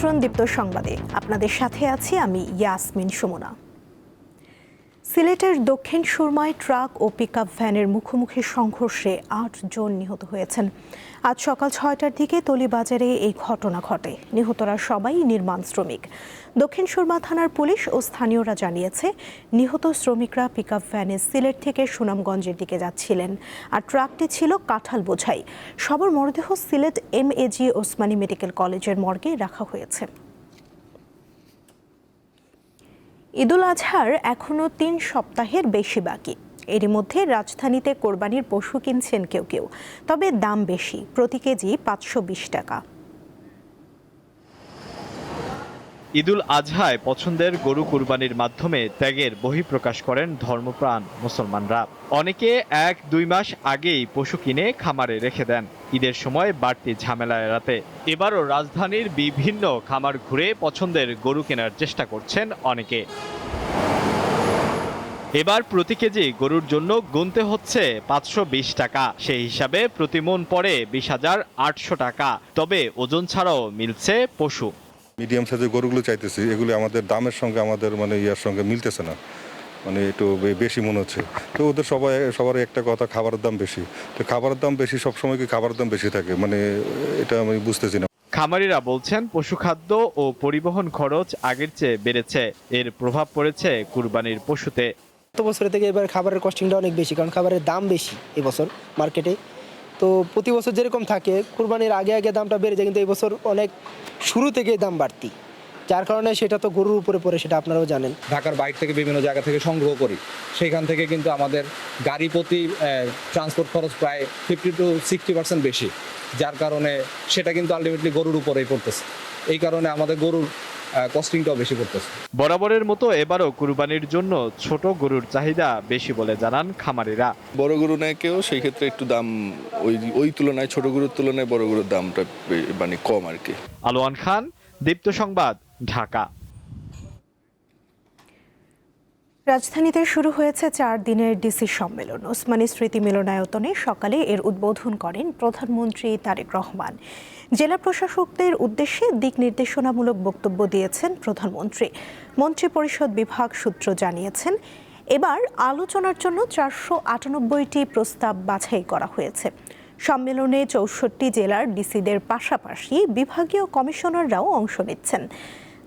আমন্ত্রণ দীপ্ত সংবাদে। আপনাদের সাথে আছি আমি ইয়াসমিন সুমনা। সিলেটের দক্ষিণ সুরমায় ট্রাক ও পিকআপ ভ্যানের মুখোমুখি সংঘর্ষে ৮ জন নিহত হয়েছেন। আজ সকাল ৬টার দিকে তলিবাজারে এই ঘটনা ঘটে। নিহতরা সবাই নির্মাণ শ্রমিক। দক্ষিণ সুরমা থানার পুলিশ ও স্থানীয়রা জানিয়েছে, নিহত শ্রমিকরা পিকআপ ভ্যানে সিলেট থেকে সুনামগঞ্জের দিকে যাচ্ছিলেন, আর ট্রাকটি ছিল কাঁঠাল বোঝাই। সবার মরদেহ সিলেট এমএজি ওসমানী মেডিকেল কলেজের মর্গে রাখা হয়েছে। ঈদুল আজহার এখনও ৩ সপ্তাহের বেশি বাকি। এরই মধ্যে রাজধানীতে কোরবানির পশু কিনছেন কেউ কেউ, তবে দাম বেশি, প্রতি কেজি ৫২০ টাকা। ঈদুল আজহায় পছন্দের গরু কুরবানির মাধ্যমে ত্যাগের বহিঃপ্রকাশ করেন ধর্মপ্রাণ মুসলমানরা। অনেকে ১-২ মাস আগেই পশু কিনে খামারে রেখে দেন ঈদের সময় বাড়তি ঝামেলা এড়াতে। এবারও রাজধানীর বিভিন্ন খামার ঘুরে পছন্দের গরু কেনার চেষ্টা করছেন অনেকে। এবার প্রতি কেজি গরুর জন্য গুনতে হচ্ছে ৫২০ টাকা। সেই হিসাবে প্রতি মণ পড়ে ২০,৮০০ টাকা। তবে ওজন ছাড়াও মিলছে পশু। মিডিয়াম সাইজের গরুগুলো চাইতেছি, এগুলো আমাদের দামের সঙ্গে আমাদের ইয়ার সঙ্গে মিলতেছে না, একটু বেশি মনে হচ্ছে। তো ওদের সবার একটা কথা, খাবারের দাম বেশি। তো খাবারের দাম বেশি, সবসময় কি খাবারের দাম বেশি থাকে, এটা আমি বুঝতেছি না। খামারিরা বলছেন, পশুখাদ্য ও পরিবহন খরচ আগের চেয়ে বেড়েছে। এর প্রভাব পড়েছে কুরবানির পশুতে। গত বছরের থেকে এবার খাবারের কস্টিংটা অনেক বেশি, কারণ খাবারের দাম বেশি এবছর মার্কেটে। তো প্রতি বছর যেরকম থাকে কুরবানির আগে দামটা বেড়ে যায়, কিন্তু এই বছর অনেক শুরু থেকেই দাম বাড়তি, যার কারণে সেটা তো গরুর উপরে পড়ে, সেটা আপনারাও জানেন। ঢাকার বাইরে থেকে বিভিন্ন জায়গা থেকে সংগ্রহ করি, সেখান থেকে কিন্তু আমাদের গাড়ি প্রতি ট্রান্সপোর্ট খরচ প্রায় 50-60% বেশি, যার কারণে সেটা কিন্তু আলটিমেটলি গরুর উপরেই পড়তেছে। এই কারণে আমাদের গরুর কস্টিংটাও বেশি পড়তেছে। বরাবরের মতো এবারও কুরবানির জন্য ছোট গরুর চাহিদা বেশি বলে জানান খামারিরা। বড় গরু নেয় কেউ, সেই ক্ষেত্রে একটু দাম ওই তুলনায়, ছোট গরুর তুলনায় বড় গরুর দামটা কম আর কি। আলোয়ান খান, দীপ্ত সংবাদ, ঢাকা। রাজধানীতে শুরু হয়েছে 4 দিনের ডিসি সম্মেলন। ওসমানী স্মৃতি মিলনায়তনে সকালে এর উদ্বোধন করেন প্রধানমন্ত্রী তারেক রহমান। জেলা প্রশাসকদের উদ্দেশ্যে দিক নির্দেশনামূলক বক্তব্য দিয়েছেন প্রধানমন্ত্রী। মন্ত্রিপরিষদ বিভাগ সূত্র জানিয়েছেন, এবার আলোচনার জন্য 498টি প্রস্তাব বাছাই করা হয়েছে। সম্মেলনে 64 জেলার ডিসিদের পাশাপাশি বিভাগীয় কমিশনাররাও অংশ নিচ্ছেন।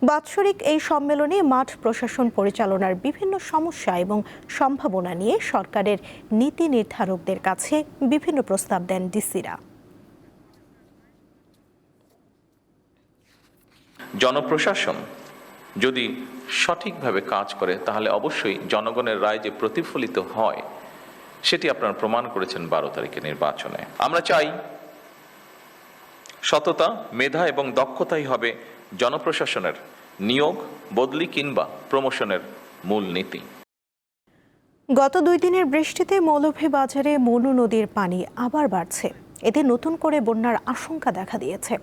বাৎসরিক এই সম্মেলনে মাঠ প্রশাসন পরিচালনার বিভিন্ন সমস্যা এবং সম্ভাবনা নিয়ে সরকারের নীতি নির্ধারকদের কাছে বিভিন্ন প্রস্তাব দেন ডিসিরা। জনপ্রশাসন যদি সঠিকভাবে কাজ করে, তাহলে অবশ্যই জনগণের রায় যে প্রতিফলিত হয়, সেটি আপনারা প্রমাণ করেছেন 12 তারিখের নির্বাচনে। আমরা চাই সততা, মেধা এবং দক্ষতাই হবে জনপ্রশাসনের নিয়োগ, বদলি কিংবা প্রমোশনের মূল নীতি। গত 2 দিনের বৃষ্টিতে মৌলভীবাজারে মনু নদীর পানি আবার বাড়ছে। এতে নতুন করে বন্যার আশঙ্কা দেখা দিয়েছে।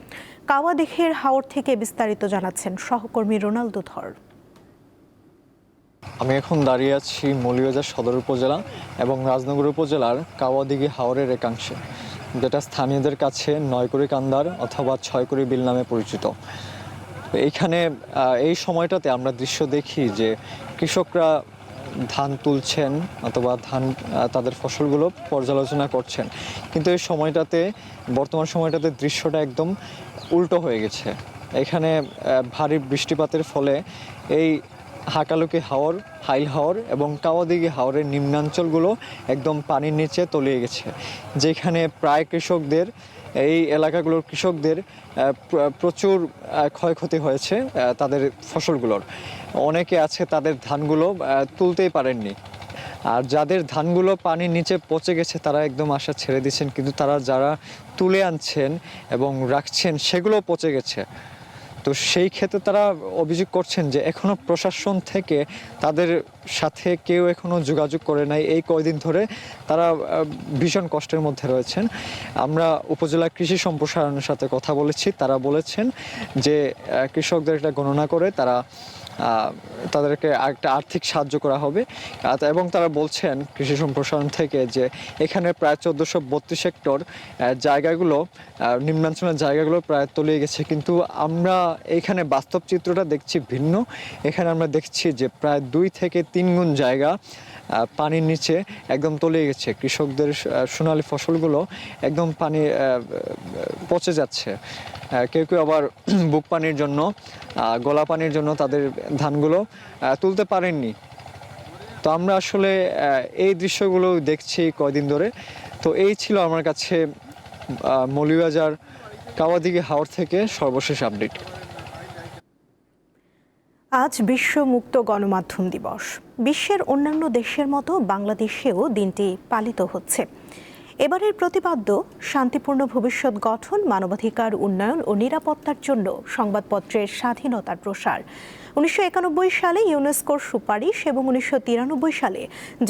কাওয়াদিঘির হাওর থেকে বিস্তারিত জানাচ্ছেন সহকর্মী রোনালদো ধর। আমি এখন দাঁড়িয়ে আছি মৌলভীবাজার সদর উপজেলা এবং রাজনগর উপজেলার কাওয়াদিঘি হাওরের একাংশে, যেটা স্থানীয়দের কাছে 9 কান্দার অথবা 6 বিল নামে পরিচিত। এইখানে এই সময়টাতে আমরা দৃশ্য দেখি যে কৃষকরা ধান তুলছেন অথবা তাদের ফসলগুলো পর্যালোচনা করছেন, কিন্তু এই সময়টাতে, বর্তমান সময়টাতে দৃশ্যটা একদম উল্টো হয়ে গেছে। এখানে ভারী বৃষ্টিপাতের ফলে এই হাকালুকি হাওর, হাইল হাওর এবং কাওয়াদিঘি হাওরের নিম্নাঞ্চলগুলো একদম পানির নিচে তলিয়ে গেছে, যেখানে প্রায় কৃষকদের, এই এলাকাগুলোর কৃষকদের প্রচুর ক্ষয়ক্ষতি হয়েছে তাদের ফসলগুলোর। অনেকে আছে তাদের ধানগুলো তুলতেই পারেননি, আর যাদের ধানগুলো পানির নিচে পচে গেছে তারা একদম আশা ছেড়ে দিচ্ছেন, কিন্তু তারা যারা তুলে আনছেন এবং রাখছেন সেগুলো পচে গেছে। তো সেই ক্ষেত্রে তারা অভিযোগ করছেন যে এখনও প্রশাসন থেকে তাদের সাথে কেউ এখনও যোগাযোগ করে নাই। এই কয়দিন ধরে তারা ভীষণ কষ্টের মধ্যে রয়েছেন। আমরা উপজেলা কৃষি সম্প্রসারণের সাথে কথা বলেছি, তারা বলেছেন যে কৃষকদের একটা গণনা করে তারা তাদেরকে একটা আর্থিক সাহায্য করা হবে। এবং তারা বলছেন কৃষি সম্প্রসারণ থেকে যে এখানে প্রায় 1432 হেক্টর জায়গাগুলো, নিম্নাঞ্চলের জায়গাগুলো প্রায় তলিয়ে গেছে, কিন্তু আমরা এখানে বাস্তব চিত্রটা দেখছি ভিন্ন। এখানে আমরা দেখছি যে প্রায় 2 থেকে 3 গুণ জায়গা পানির নিচে একদম তলিয়ে গেছে। কৃষকদের সোনালী ফসলগুলো একদম পানি পচে যাচ্ছে। কেউ কেউ আবার বুক পানির জন্য, গলা পানির জন্য তাদের ধানগুলো তুলতে পারেননি। তো আমরা আসলে এই দৃশ্যগুলো দেখছি কয়দিন ধরে। তো এই ছিল আমার কাছে মৌলভীবাজার কাওয়াদিঘি হাওর থেকে সর্বশেষ আপডেট। আজ বিশ্ব মুক্ত গণমাধ্যম দিবস। বিশ্বের অন্যান্য দেশের মতো বাংলাদেশেও দিনটি পালিত হচ্ছে। এবারের প্রতিপাদ্য শান্তিপূর্ণ ভবিষ্যৎ গঠন, মানবাধিকার উন্নয়ন ও নিরাপত্তার জন্য সংবাদপত্রের স্বাধীনতার প্রসার। 1991 সালে ইউনেস্কোর সুপারিশ এবং 1993 সালে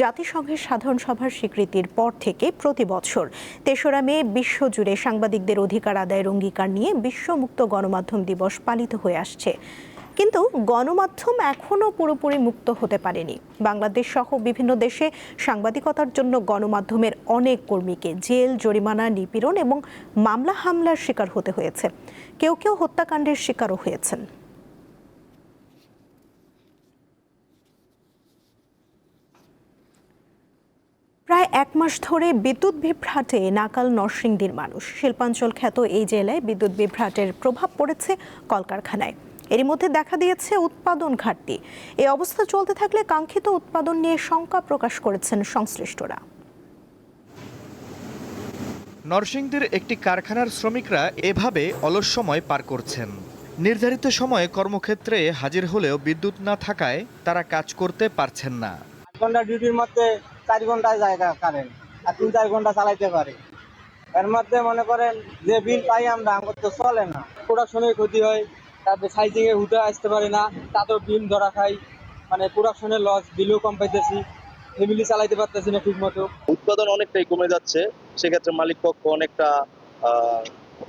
জাতিসংঘের সাধারণ সভার স্বীকৃতির পর থেকে প্রতি বছর 3রা মে বিশ্বজুড়ে সাংবাদিকদের অধিকার আদায়ের অঙ্গীকার নিয়ে বিশ্ব মুক্ত গণমাধ্যম দিবস পালিত হয়ে আসছে। কিন্তু গণমাধ্যম এখনও পুরোপুরি মুক্ত হতে পারেনি। বাংলাদেশ সহ বিভিন্ন দেশে সাংবাদিকতার জন্য গণমাধ্যমের অনেক কর্মীকে জেল, জরিমানা, নিপীড়ন এবং মামলা হামলার শিকার হতে হয়েছে। কেউ কেউ হত্যাকাণ্ডের শিকারও হয়েছেন। প্রায় 1 মাস ধরে বিদ্যুৎ বিভ্রাটে নাকাল নরসিংদীর মানুষ। শিল্পাঞ্চল খ্যাত এই জেলায় বিদ্যুৎ বিভ্রাটের প্রভাব পড়েছে কলকারখানায়। এরই মধ্যে দেখা দিয়েছে উৎপাদন ঘাটতি। এই অবস্থা চলতে থাকলে কাঙ্ক্ষিত উৎপাদন নিয়ে শঙ্কা প্রকাশ করেছেন সংশ্লিষ্টরা। নরসিংদীর একটি কারখানার শ্রমিকরা এভাবে অলস সময় পার করছেন। নির্ধারিত সময়ে কর্মক্ষেত্রে হাজির হলেও বিদ্যুৎ না থাকায় তারা কাজ করতে পারছেন না। 8 ঘন্টা ডিউটির মধ্যে 4 ঘন্টায় জায়গা কারেন্ট আর 3-4 ঘন্টা চালাইতে পারে। এর মধ্যে মনে করেন যে বিল পাই আমরা, আমাদের তো চলে না। প্রোডাকশনের ক্ষতি হয়, তারপরে সাইজিং এ উঠে আসতে পারে না, তাতেও বিল ধরা খাই। মানে প্রোডাকশনের লস, বিলও কম পাইতেছি, ফ্যামিলি চালাইতে পারতেছি না ঠিক মতো। উৎপাদন অনেকটাই কমে যাচ্ছে। সেক্ষেত্রে মালিক পক্ষ অনেকটা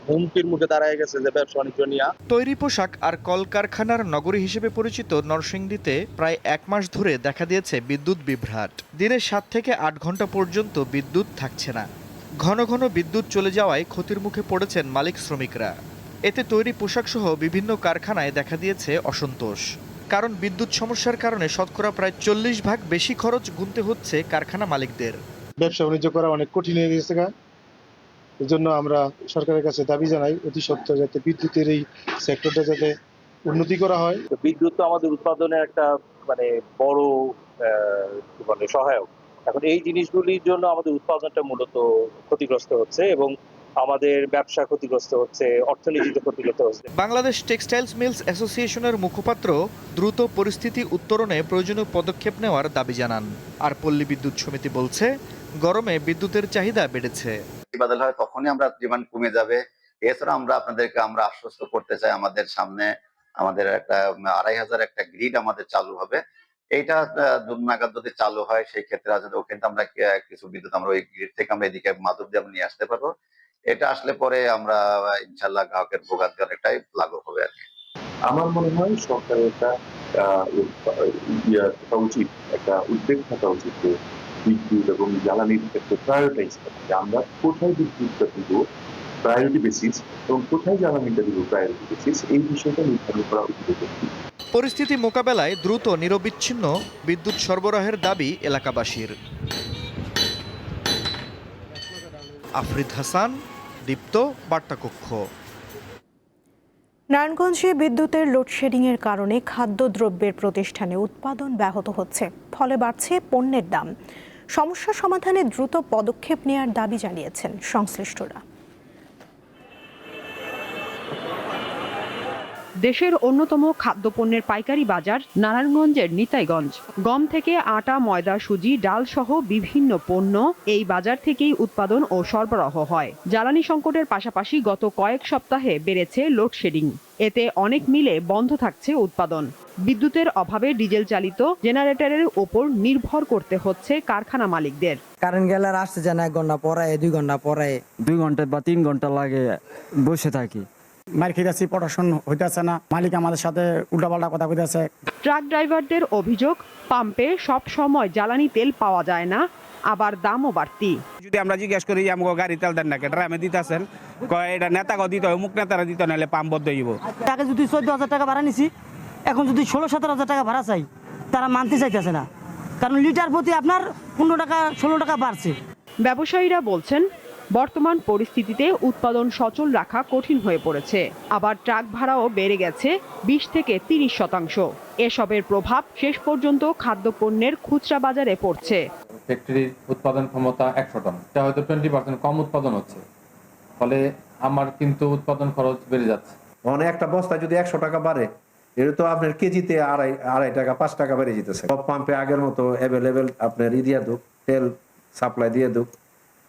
হুমকির মুখে দাঁড়ায় গেছে যে ব্যবসা বাণিজ্য নিয়ে। তৈরি পোশাক আর কলকারখানার নগরী হিসেবে পরিচিত নরসিংদীতে প্রায় 1 মাস ধরে দেখা দিয়েছে বিদ্যুৎ বিভ্রাট। দিনে 7 থেকে 8 ঘন্টা পর্যন্ত বিদ্যুৎ থাকছে না। ঘন ঘন বিদ্যুৎ চলে যাওয়ায় ক্ষতির মুখে পড়েছেন মালিক শ্রমিকরা। এতে তৈরি পোশাক সহ বিভিন্ন কারখানায় দেখা দিয়েছে অসন্তোষ। কারণ বিদ্যুৎ সমস্যার কারণে শতকরা প্রায় 40% বেশি খরচ গুনতে হচ্ছে কারখানা মালিকদের। ব্যবসা বাণিজ্য করা অনেক কঠিন হয়ে গেছে। এই জন্য আমরা সরকারের কাছে দাবি জানাই অতি সত্বর যাতে বিদ্যুতের এই সেক্টরটা যাতে উন্নতি করা হয়। বিদ্যুৎ তো আমাদের উৎপাদনের একটা বড় সহায়ক। এখন এই জিনিসগুলির জন্য আমাদের উৎপাদনটা মূলত ক্ষতিগ্রস্ত হচ্ছে এবং আমাদের ব্যবসা ক্ষতিগ্রস্ত হচ্ছে, অর্থনীতিতে ক্ষতিগ্রস্ত হচ্ছে। বাংলাদেশ টেক্সটাইলস মিলস অ্যাসোসিয়েশনের মুখপাত্র দ্রুত পরিস্থিতি উত্তরণে প্রয়োজনীয় পদক্ষেপ নেওয়ার দাবি জানান। আর পল্লী বিদ্যুৎ সমিতি বলছে, গরমে বিদ্যুতের চাহিদা বেড়েছে। বাদল হয় তখনই আমরা ডিমান্ড কমে যাবে। এছাড়া আমরা আপনাদেরকে আশ্বস্ত করতে চাই, আমাদের সামনে আমাদের একটা 2500 একটা গ্রিড আমাদের চালু হবে। এইটা 2 নাগাদ যদি চালু হয় সেই ক্ষেত্রে ওখানে আমরা কিছু বিদ্যুৎ আমরা ওই গ্রিড থেকে আমরা এদিকে মাধব দিয়ে নিয়ে আসতে পারবো। এটা আসলে পরে আমরা ইনশাল্লাহ গ্রাহকের ভোগান্তি অনেকটাই লাঘব হবে আর কি। আমার মনে হয় সরকারের একটা উচিত, একটা উদ্বেগ থাকা উচিত যে বিদ্যুৎ এবং জ্বালানির ক্ষেত্রে প্রায়োরিটাইজ করা, যে আমরা কোথায় বিদ্যুৎটা দিব প্রায়োরিটি বেসিস এবং কোথায় জ্বালানিটা দিব প্রায়োরিটি বেসিস, এই বিষয়টা নির্ধারণ করা উচিত। পরিস্থিতি মোকাবেলায় দ্রুত নিরবিচ্ছিন্ন বিদ্যুৎ সরবরাহের দাবি এলাকাবাসীর। আফরিদ হাসান, দীপ্ত, বার্তাকক্ষ। নারায়ণগঞ্জে বিদ্যুতের লোডশেডিংয়ের কারণে খাদ্যদ্রব্যের প্রতিষ্ঠানে উৎপাদন ব্যাহত হচ্ছে, ফলে বাড়ছে পণ্যের দাম। সমস্যা সমাধানে দ্রুত পদক্ষেপ নেওয়ার দাবি জানিয়েছেন সংশ্লিষ্টরা। দেশের অন্যতম খাদ্যপণ্যের পাইকারি বাজার নারায়ণগঞ্জের নিতাইগঞ্জ। গম থেকে আটা, ময়দা, সুজি, ডাল সহ বিভিন্ন পণ্য এই বাজার থেকেই উৎপাদন ও সরবরাহ হয়। জ্বালানি সংকটের পাশাপাশি গত কয়েক সপ্তাহে বেড়েছে লোডশেডিং। এতে অনেক মিলে বন্ধ থাকছে উৎপাদন। বিদ্যুতের অভাবে ডিজেল চালিত জেনারেটরের ওপর নির্ভর করতে হচ্ছে কারখানা মালিকদের। কারেন্ট গেলে আসতে যায় না, 1 ঘন্টা পরে 2 ঘন্টা পরে 2 ঘন্টা বা 3 ঘন্টা লাগে বসে থাকি। মার খেতেছি, পড়াশোনা হইতেছে না, মালিক আমাদের সাথে উল্টাপাল্টা কথা কইতেছে। ট্রাক ড্রাইভারদের অভিযোগ, পাম্পে সব সময় জ্বালানি তেল পাওয়া যায় না, আবার দামও বাড়তি। যদি আমরা জিজ্ঞেস করি আমাকে গাড়ি তেল দেন না, ড্রামে দিতেছেন, এটা নেতাকে দিতে হয়, মুখ নেতারা দিতে নাহলে পাম্প বদ্ধ হইব। টাকা যদি 14,000 টাকা ভাড়া নিছি, এখন যদি 16-17,000 টাকা ভাড়া চাই, তারা মানতে চাইতেছে না, কারণ লিটার প্রতি আপনার 15 টাকা 16 টাকা বাড়ছে। ব্যবসায়ীরা বলছেন, বর্তমান পরিস্থিতিতে উৎপাদন সচল রাখা কঠিন হয়ে পড়েছে। আবার ট্রাক ভাড়াও বেড়ে গেছে 20 থেকে 30%। এসবের প্রভাব শেষ পর্যন্ত খাদ্যপণ্যের খুচরা বাজারে পড়ছে। ফ্যাক্টরির উৎপাদন ক্ষমতা 100 টন, এটা হয়তো 20% কম উৎপাদন হচ্ছে, ফলে আমার কিন্তু উৎপাদন খরচ বেড়ে যাচ্ছে। মানে একটা বস্তা যদি 100 টাকা বাড়ে, এটা তো আপনার কেজিতে আড়াই টাকা 5 টাকা বেড়ে যেতেছে। সব পাম্পে আগের মতো অ্যাভেলেবেল আপনার দিয়ে দুক, তেল সাপ্লাই দিয়ে দুক,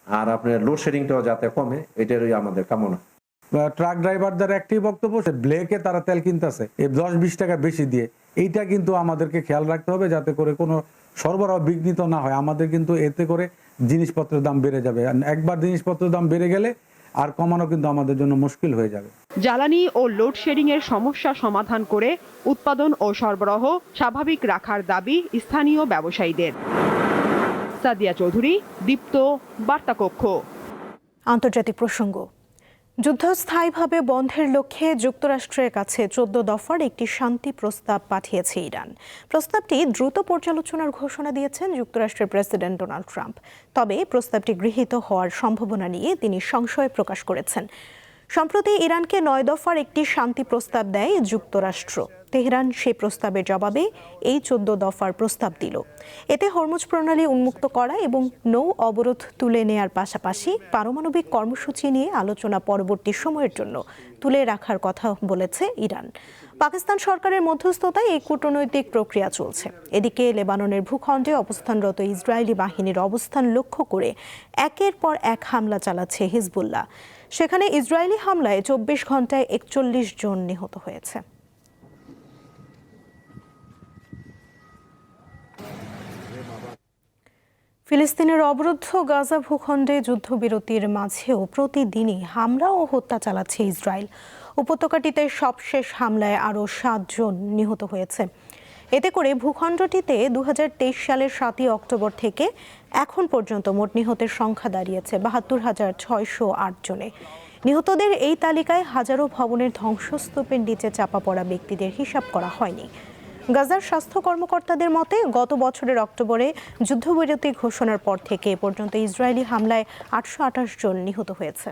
আর আপনার লোডশেডিংটাও যাতে কমে, এটারই আমাদের কামনা। ট্রাক ড্রাইভারদের একটি বক্তব্য, ব্লেকে তারা তেল কিনতেছে 10-20 টাকা বেশি দিয়ে। এইটা কিন্তু আমাদেরকে খেয়াল রাখতে হবে যাতে করে কোনো সরবরাহ বিঘ্নিত না হয়। আমাদের কিন্তু এতে করে জিনিসপত্রের দাম বেড়ে যাবে, একবার জিনিসপত্রের দাম বেড়ে গেলে আর কমানো কিন্তু আমাদের জন্য মুশকিল হয়ে যাবে। জ্বালানি ও লোডশেডিং এর সমস্যা সমাধান করে উৎপাদন ও সরবরাহ স্বাভাবিক রাখার দাবি স্থানীয় ব্যবসায়ীদের। সাদিয়া চৌধুরী, দীপ্ত, বার্তাকক্ষ। আন্তর্জাতিক প্রসঙ্গ। যুদ্ধ স্থায়ীভাবে বন্ধের লক্ষ্যে যুক্তরাষ্ট্রের কাছে 14 দফার একটি শান্তি প্রস্তাব পাঠিয়েছে ইরান। প্রস্তাবটি দ্রুত পর্যালোচনার ঘোষণা দিয়েছেন যুক্তরাষ্ট্রের প্রেসিডেন্ট ডোনাল্ড ট্রাম্প। তবে প্রস্তাবটি গৃহীত হওয়ার সম্ভাবনা নিয়ে তিনি সংশয় প্রকাশ করেছেন। সম্প্রতি ইরানকে 9 দফার একটি শান্তি প্রস্তাব দেয় যুক্তরাষ্ট্র। তেহরান সেই প্রস্তাবের জবাবে এই 14 দফার প্রস্তাব দিল। এতে হরমুজ প্রণালী উন্মুক্ত করা এবং নৌ অবরোধ তুলে নেয়ার পাশাপাশি পারমাণবিক কর্মসূচি নিয়ে আলোচনা পরবর্তী সময়ের জন্য তুলে রাখার কথা বলেছে ইরান। পাকিস্তান সরকারের মধ্যস্থতায় এই কূটনৈতিক প্রক্রিয়া চলছে। এদিকে লেবাননের ভূখণ্ডে অবস্থানরত ইসরায়েলি বাহিনীর অবস্থান লক্ষ্য করে একের পর এক হামলা চালাচ্ছে হিজবুল্লাহ। সেখানে ইসরায়েলি হামলায় 24 ঘন্টায় 41 জন নিহত হয়েছে। ফিলিস্তিনের অবরুদ্ধ গাজা ভূখণ্ডে যুদ্ধবিরতির মাঝেও প্রতিদিনই হামলা ও হত্যা চালাচ্ছে ইসরায়েল। উপত্যকাটিতে সবশেষ হামলায় আরও 7 জন নিহত হয়েছে। এতে করে ভূখণ্ডটিতে 2023 সালের 7 অক্টোবর থেকে এখন পর্যন্ত মোট নিহতের সংখ্যা দাঁড়িয়েছে 72,608 জনে। নিহতদের এই তালিকায় হাজারো ভবনের ধ্বংসস্তূপের নিচে চাপা পড়া ব্যক্তিদের হিসাব করা হয়নি। গাজার স্বাস্থ্য কর্মকর্তাদের মতে গত বছরের অক্টোবরে যুদ্ধবিরতি ঘোষণার পর থেকে এ পর্যন্ত ইসরায়েলি হামলায় 828 জন নিহত হয়েছে।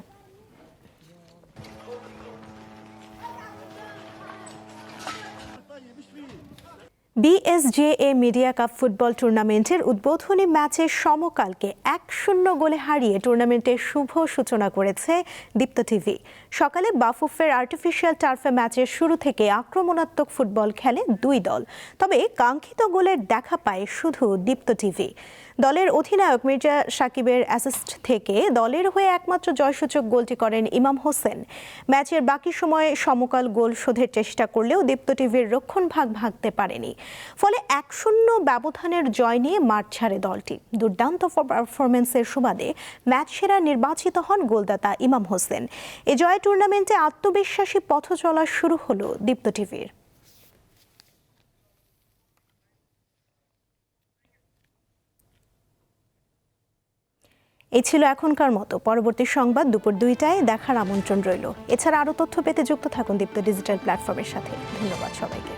বিএসজেএ মিডিয়া কাপ ফুটবল টুর্নামেন্টের উদ্বোধনী ম্যাচে সমকালকে 1-0 গোলে হারিয়ে টুর্নামেন্টের শুভ সূচনা করেছে দীপ্ত টিভি। সকালে বাফুফের আর্টিফিশিয়াল টার্ফে ম্যাচের শুরু থেকে আক্রমণাত্মক ফুটবল খেলে দুই দল, তবে কাঙ্ক্ষিত গোলের দেখা পায় শুধু দীপ্ত টিভি। দলের অধিনায়ক মির্জা সাকিবের অ্যাসিস্ট থেকে দলের হয়ে একমাত্র জয়সূচক গোলটি করেন ইমাম হোসেন। ম্যাচের বাকি সময়ে সমকাল গোল শোধের চেষ্টা করলেও দীপ্ত টিভির রক্ষণভাগ ভাঙতে পারেনি। ফলে 1-0 ব্যবধানের জয় নিয়ে মাঠ ছাড়ে দলটি। দুর্দান্ত পারফরমেন্সের সুবাদে ম্যাচ সেরা নির্বাচিত হন গোলদাতা ইমাম হোসেন। এ জয়ে টুর্নামেন্টে আত্মবিশ্বাসী পথ চলা শুরু হলো দীপ্ত টিভির। এই ছিল এখনকার মতো। পরবর্তী সংবাদ দুপুর 2টায় দেখার আমন্ত্রণ রইল। এছাড়া আরও তথ্য পেতে যুক্ত থাকুন দীপ্ত ডিজিটাল প্ল্যাটফর্মের সাথে। ধন্যবাদ সবাইকে।